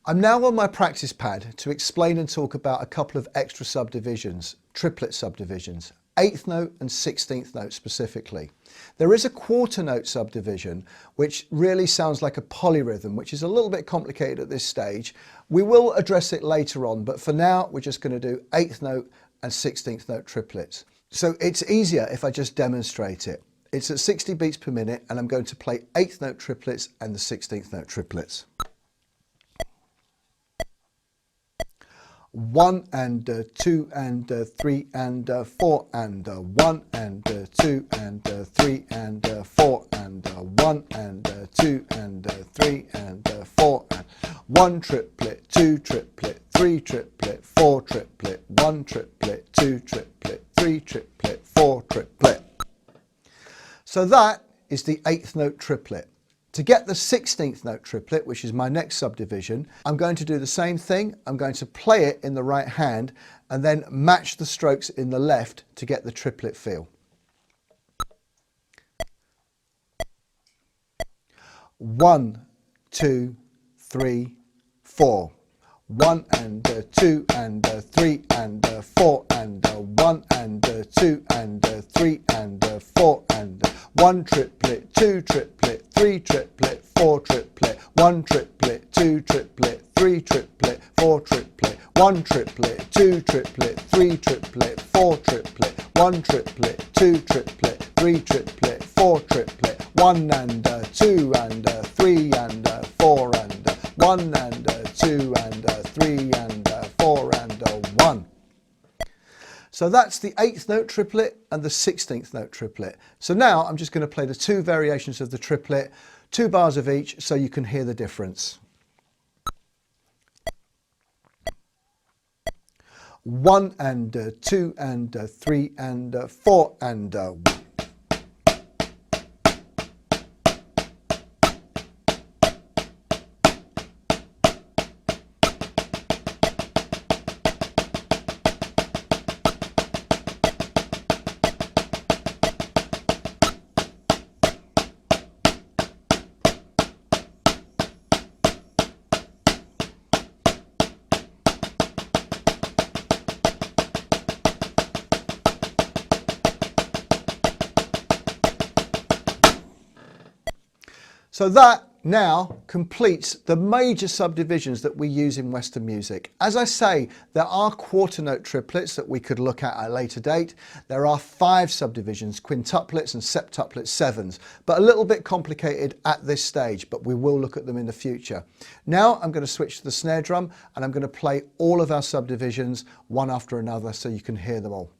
I'm now on my practice pad to explain and talk about a couple of extra subdivisions, triplet subdivisions, 8th note and 16th note specifically. There is a quarter note subdivision which really sounds like a polyrhythm, which is a little bit complicated at this stage. We will address it later on, but for now we're just going to do 8th note and 16th note triplets. So it's easier if I just demonstrate it. It's at 60 beats per minute and I'm going to play 8th note triplets and the 16th note triplets. 1 and 2 and 3 and 4 and 1 and 2 and 3 and 4 and 1 and 2 and 3 and 4 and 1 triplet, 2 triplet, 3 triplet, 4 triplet, 1 triplet, 2 triplet, 3 triplet, 4 triplet. So that is the 8th note triplet. To get the 16th note triplet, which is my next subdivision, I'm going to do the same thing. I'm going to play it in the right hand and then match the strokes in the left to get the triplet feel. 1, 2, 3, 4. 1 and 2 and 3 and 4 and 1 and 2 and 3 and 4 and 1 triplet, 2 triplet, 3 triplet, 4 triplet, 1 triplet, 2 triplet, 3 triplet, 4 triplet, 1 triplet, 2 triplet, 3 triplet, 4 triplet, 1 triplet, 2 triplet, 3 triplet, 4 triplet, 1 and 2 and 3 and 4 and 1 and 2 and 3 and 4 and 1. So that's the 8th note triplet and the 16th note triplet. So now I'm just going to play the two variations of the triplet, 2 bars of each, so you can hear the difference. 1 and 2 and 3 and 4 and 1. So that now completes the major subdivisions that we use in Western music. As I say, there are quarter note triplets that we could look at a later date. There are 5 subdivisions, quintuplets and septuplets, 7s, but a little bit complicated at this stage, but we will look at them in the future. Now I'm going to switch to the snare drum and I'm going to play all of our subdivisions one after another so you can hear them all.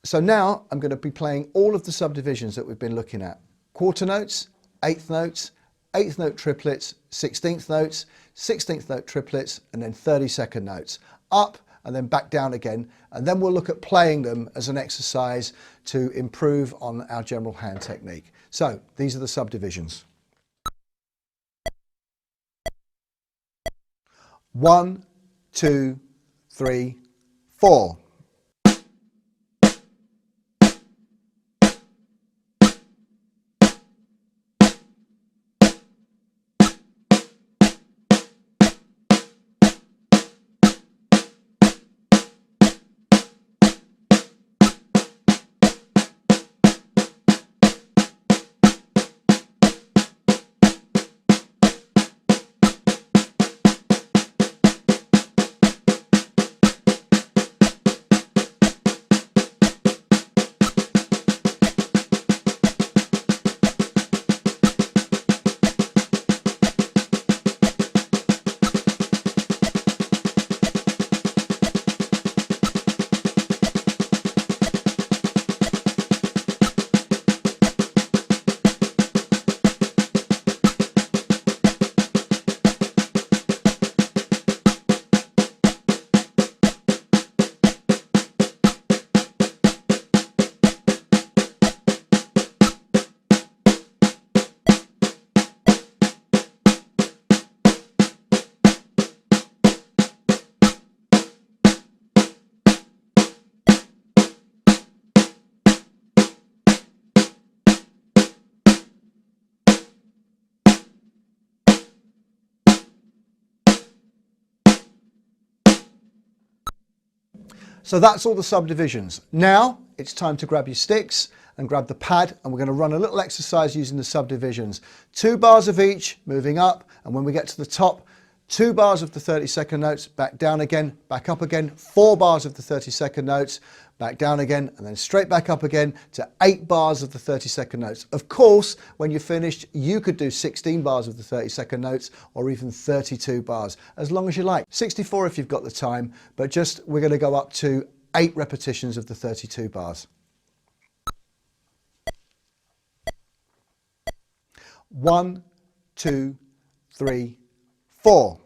So now I'm going to be playing all of the subdivisions that we've been looking at. Quarter notes, 8th notes, 8th note triplets, 16th notes, 16th note triplets, and then 32nd notes. Up and then back down again. And then we'll look at playing them as an exercise to improve on our general hand technique. So these are the subdivisions. 1, 2, 3, 4. So that's all the subdivisions. Now it's time to grab your sticks and grab the pad, and we're going to run a little exercise using the subdivisions. 2 bars of each, moving up, and when we get to the top, 2 bars of the 30-second notes, back down again, back up again, 4 bars of the 30-second notes, back down again, and then straight back up again to 8 bars of the 30-second notes. Of course, when you're finished, you could do 16 bars of the 30-second notes or even 32 bars, as long as you like. 64 if you've got the time, but just we're going to go up to 8 repetitions of the 32 bars. 1, 2, 3, 4.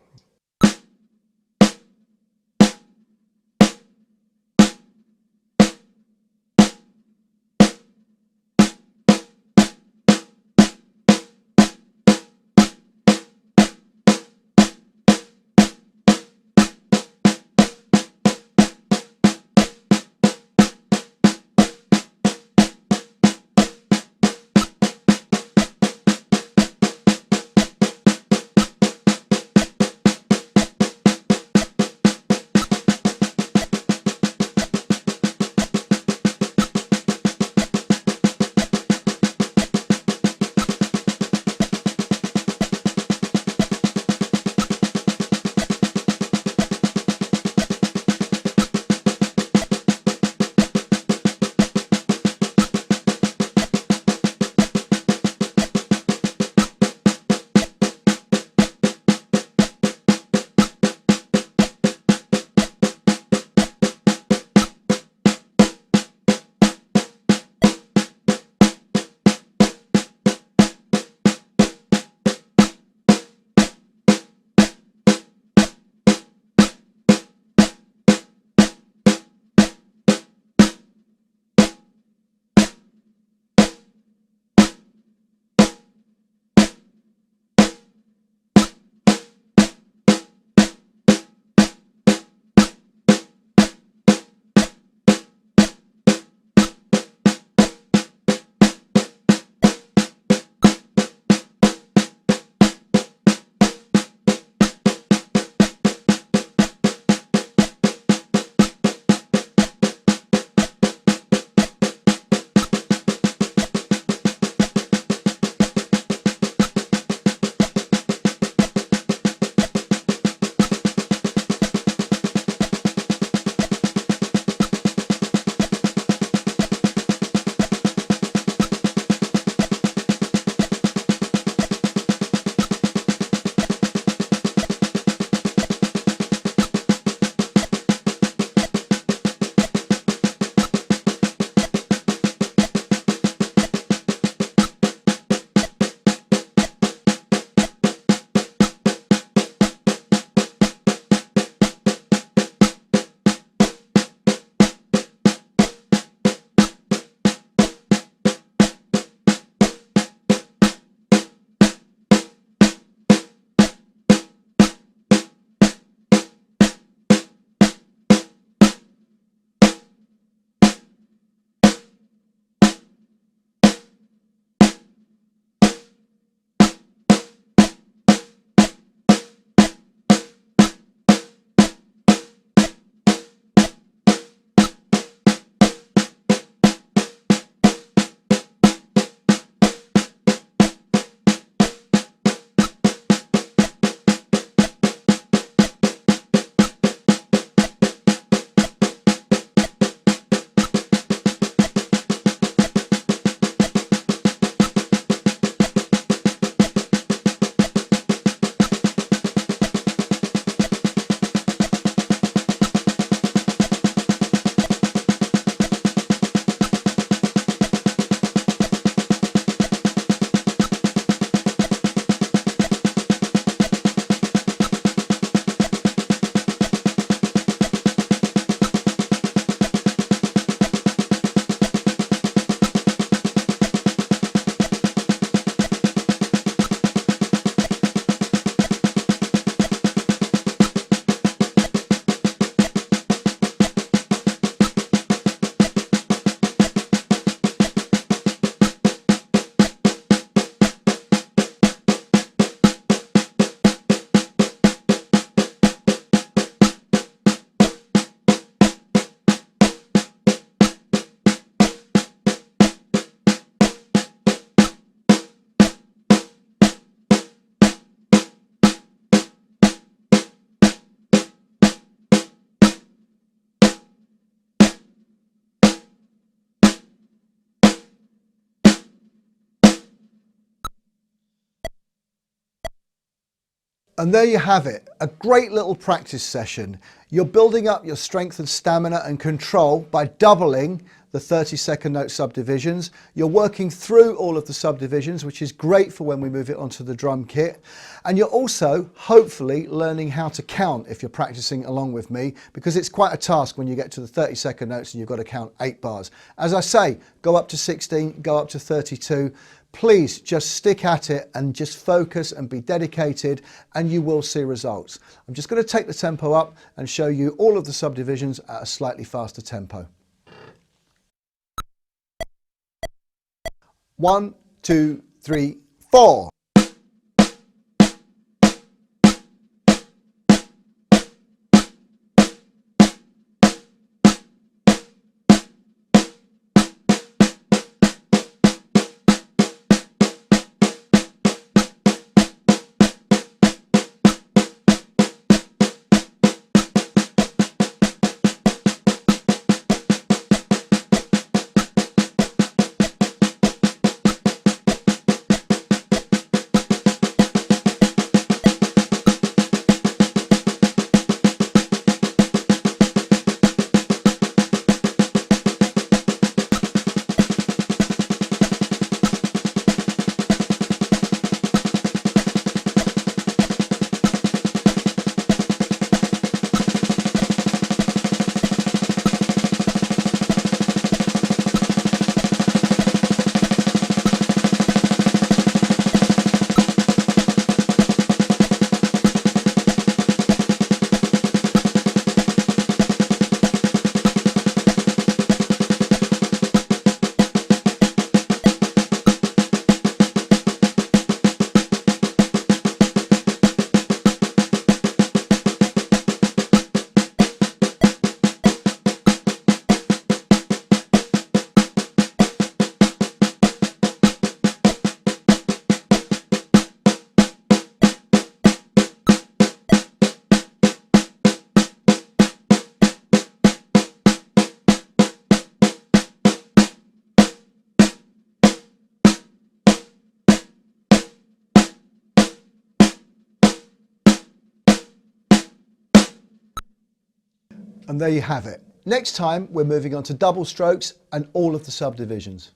And there you have it, a great little practice session. You're building up your strength and stamina and control by doubling the 30-second note subdivisions. You're working through all of the subdivisions, which is great for when we move it onto the drum kit. And you're also hopefully learning how to count if you're practicing along with me, because it's quite a task when you get to the 30-second notes and you've got to count 8 bars. As I say, go up to 16, go up to 32. Please just stick at it and just focus and be dedicated, and you will see results. I'm just going to take the tempo up and show you all of the subdivisions at a slightly faster tempo. 1, 2, 3, 4. And there you have it. Next time we're moving on to double strokes and all of the subdivisions.